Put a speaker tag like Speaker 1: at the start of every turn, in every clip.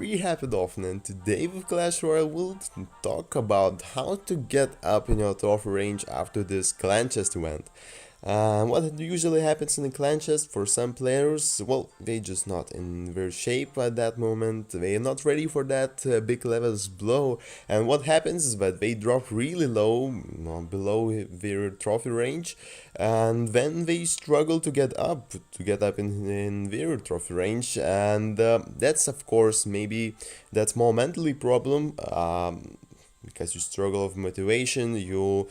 Speaker 1: free happened often, and today with Clash Royale we'll talk about how to get up in your trophy range after this clan chest event. What usually happens in the clan chest for some players, well, they just not in their shape at that moment, they're not ready for that big levels blow, and what happens is that they drop really low, below their trophy range, and then they struggle to get up in their trophy range, and that's of course maybe that's more mentally problem. Because you struggle with motivation, you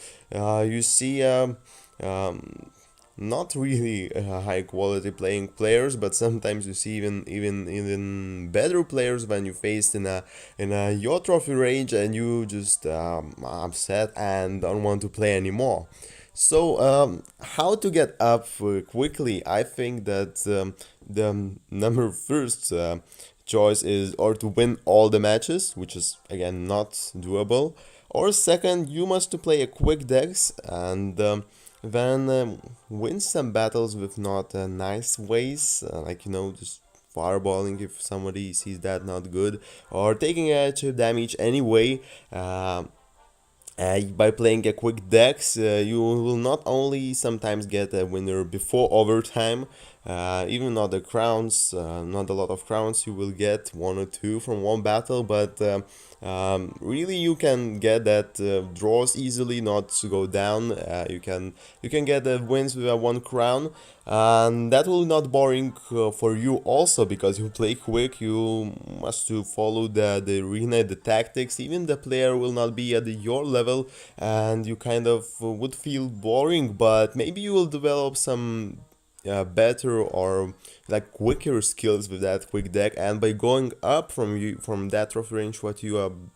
Speaker 1: see um, not really high quality playing players, but sometimes you see even better players when you faced in a your trophy range, and you just upset and don't want to play anymore. So how to get up quickly? I think that the number first choice is or to win all the matches, which is again not doable. Or second, you must to play a quick decks and then win some battles with not nice ways, like just fireballing if somebody sees that not good, or taking a chip damage anyway. By playing a quick decks, you will not only sometimes get a winner before overtime, even not the crowns, not a lot of crowns. You will get one or two from one battle, but really you can get that draws easily, not to go down. You can get the wins with a one crown, and that will not boring for you also because you play quick. You must to follow the arena, the tactics. Even the player will not be at your level, and you kind of would feel boring. But maybe you will develop some better or like quicker skills with that quick deck, and by going up from that trophy range what you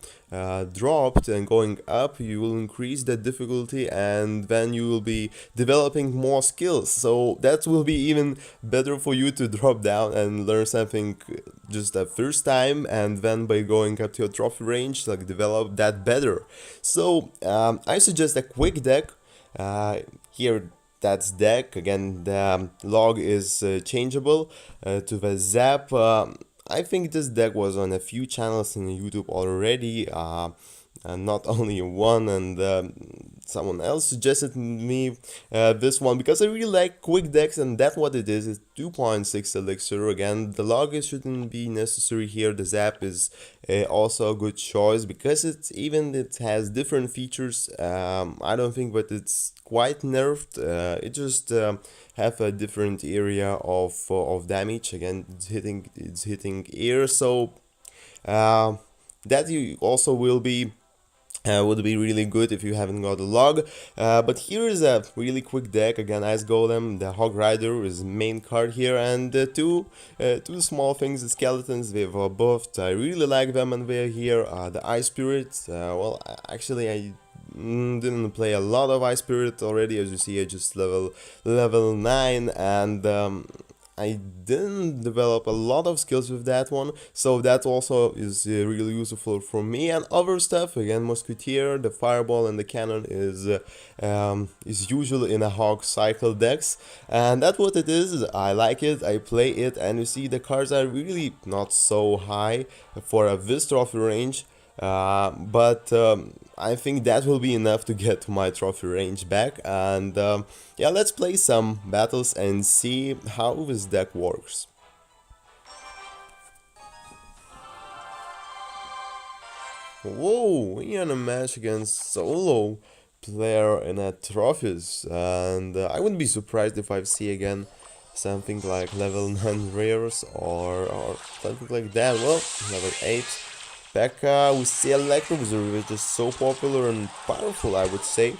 Speaker 1: dropped, and going up you will increase the difficulty, and then you will be developing more skills, so that will be even better for you to drop down and learn something just the first time, and then by going up to your trophy range like develop that better. So I suggest a quick deck. Here that's deck again. The log is changeable to the zap. I think this deck was on a few channels in YouTube already, and not only one, and someone else suggested me this one because I really like quick decks, and that's what it is. It's 2.6 elixir. Again, the log shouldn't be necessary here. The zap is also a good choice because it has different features. I don't think that it's quite nerfed. It just have a different area of damage. Again, it's hitting air, so that you also will be would be really good if you haven't got a log. But here is a really quick deck. Again, Ice Golem, the Hog Rider is main card here, and two small things, the skeletons, they've buffed. I really like them, and they're here. The Ice Spirit, well, actually I didn't play a lot of Ice Spirit already. As you see, I just level 9, and I didn't develop a lot of skills with that one, so that also is really useful for me. And other stuff, again, Musketeer, the Fireball, and the Cannon is usually in a Hog cycle decks, and that's what it is. I like it, I play it, and you see the cards are really not so high for a this trophy range. But I think that will be enough to get my trophy range back, and yeah, let's play some battles and see how this deck works. Whoa, we in a match against solo player in a trophies, and I wouldn't be surprised if I see again something like level 9 rares or something like that. Well, level 8 P.E.K.K.A. We see Electro Wizard, which is so popular and powerful, I would say.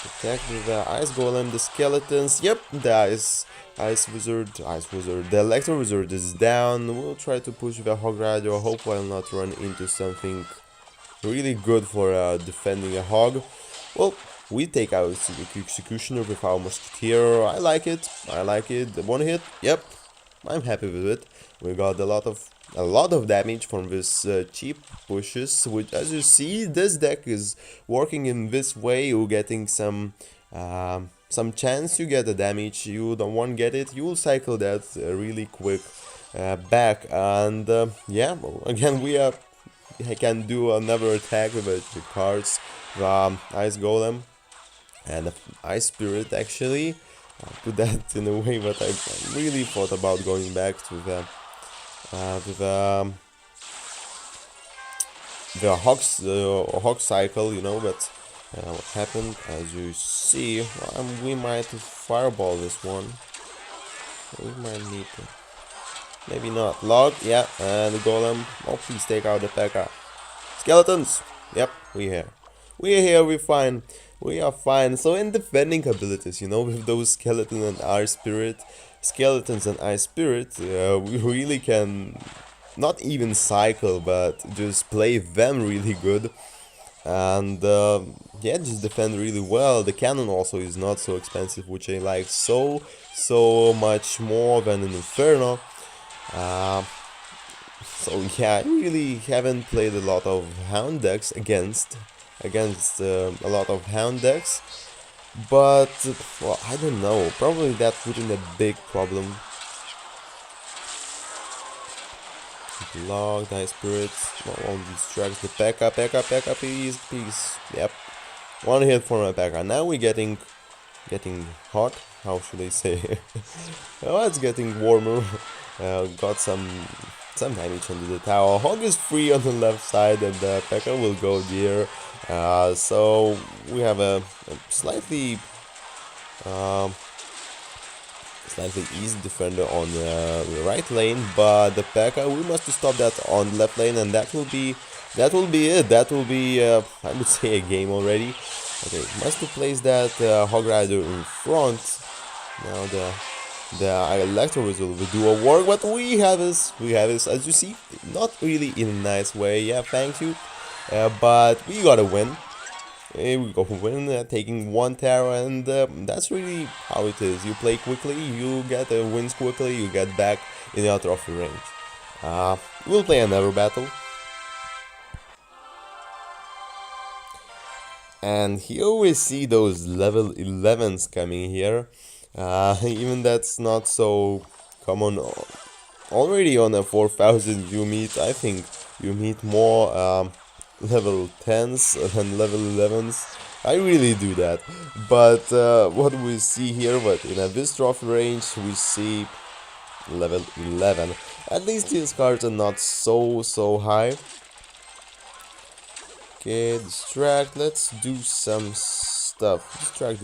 Speaker 1: Protect with the Ice Golem, the skeletons. Yep, the Ice Wizard. The Electro Wizard is down. We'll try to push the Hog Rider. Hope I'll not run into something really good for defending a hog. Well, we take out Executioner with our Musketeer. I like it. The one hit. Yep, I'm happy with it. We got a lot of damage from this cheap pushes, which, as you see, this deck is working in this way. You're getting some chance you get the damage. You don't want to get it, you will cycle that really quick, back. And yeah, well, again I can do another attack with the cards, Ice Golem and Ice Spirit actually. Put that in a way, but I really thought about going back to the Hawk cycle, you know, but what happened, as you see, we might fireball this one. We might need to. Maybe not. Log, yeah, and the golem. Oh, please take out the P.E.K.K.A. Skeletons! Yep, we're here. We're here, we're fine. We are fine. So in defending abilities, you know, with those skeleton and ice spirit, skeletons and ice spirit, we really can not even cycle, but just play them really good. And yeah, just defend really well. The cannon also is not so expensive, which I like so much more than an Inferno. So yeah, I really haven't played a lot of Hound decks against a lot of Hound decks, but well, I don't know. Probably that wouldn't a big problem. Log, Ice Spirit, won't distract the P.E.K.K.A, please. Yep, one hit for my P.E.K.K.A. Now we're getting hot. How should I say? Oh, it's getting warmer. Got some damage under the tower. Hog is free on the left side, and the P.E.K.K.A will go there. So we have a slightly easy defender on the right lane, but the P.E.K.K.A, we must stop that on the left lane, and that will be it. That will be I would say a game already. Okay, must place that Hog Rider in front. Now the Electro Whistle will do a work, but we have this, as you see, not really in a nice way. Yeah, thank you, but we gotta win. We go win, taking one tower, and that's really how it is. You play quickly, you get wins quickly, you get back in your trophy range. We'll play another battle. And here we see those level 11s coming here. Even that's not so common. Already on a 4000 you meet, I think, you meet more level 10s than level 11s. I really do that. But what we see here, but in this trophy range, we see level 11. At least these cards are not so high. Okay, distract. Let's do some stuff. Distract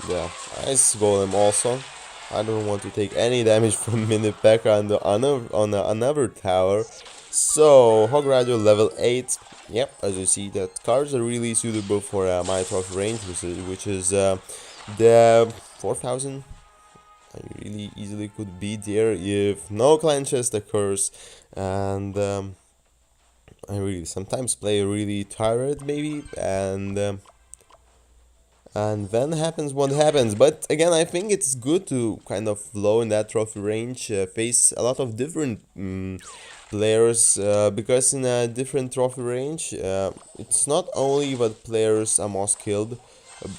Speaker 1: the Ice Golem also. I don't want to take any damage from Mini P.E.K.K.A on another tower. So, Hog Rider level 8. Yep, as you see, that cards are really suitable for my trophy range, which is the 4000. I really easily could be there if no clan chest occurs, and I really sometimes play really tired maybe, and then happens what happens. But again, I think it's good to kind of flow in that trophy range, face a lot of different players, because in a different trophy range, it's not only what players are more skilled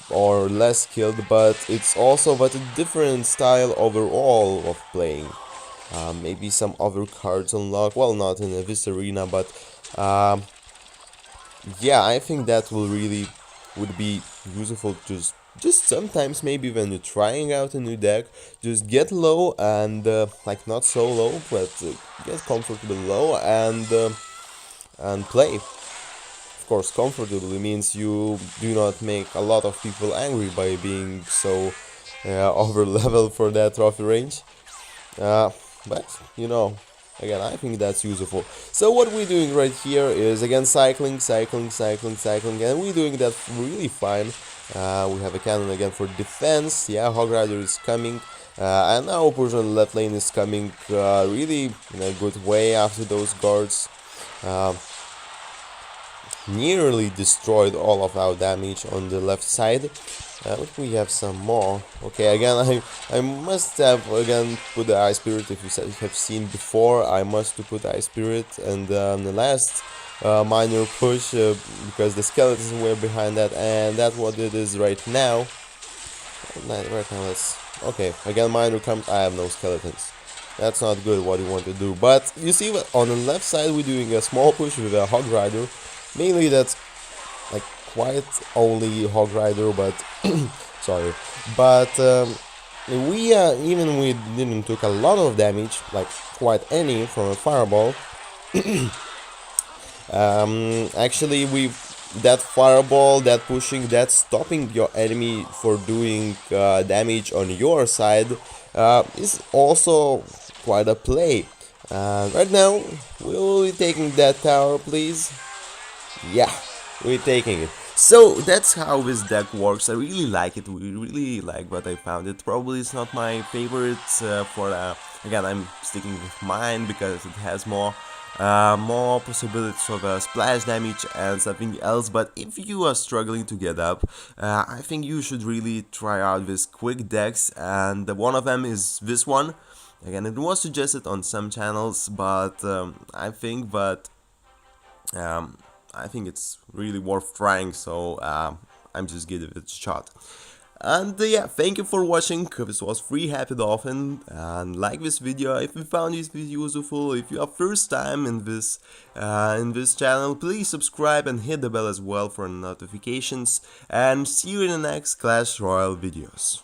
Speaker 1: or less skilled, but it's also but a different style overall of playing. Maybe some other cards unlock, well, not in this arena, but yeah, I think that would be useful. Just sometimes, maybe when you're trying out a new deck, just get low and like not so low, but get comfortably low and play. Of course, comfortably means you do not make a lot of people angry by being so over level for that trophy range. But you know, again, I think that's useful. So what we're doing right here is again cycling, and we're doing that really fine. We have a cannon again for defense. Yeah, Hog Rider is coming, and now Persian left lane is coming really in a good way after those guards. Nearly destroyed all of our damage on the left side. But we have some more. Okay, again, I must have again put the Ice Spirit. If you have seen before, I must put the Ice Spirit, and the last minor push because the skeletons were behind that, and that's what it is right now. Right now, let's. Okay, again, minor comes. I have no skeletons. That's not good what you want to do. But you see what on the left side we're doing a small push with a hog rider. Mainly that's like quite only hog rider, but sorry. But we even we didn't took a lot of damage, like quite any from a fireball. Actually, we that fireball, that pushing, that stopping your enemy for doing damage on your side is also quite a play. Right now, we'll be taking that tower, please. Yeah, we're taking it. So that's how this deck works. I really like it. We really like what I found. It probably is not my favorite for again. I'm sticking with mine because it has more possibilities of splash damage and something else. But if you are struggling to get up, I think you should really try out this quick decks. And one of them is this one. Again, it was suggested on some channels, but um, I think it's really worth trying, so I'm just giving it a shot. And yeah, thank you for watching. This was free happy dolphin, and like this video if you found this video useful. If you are first time in this channel, please subscribe and hit the bell as well for notifications. And see you in the next Clash Royale videos.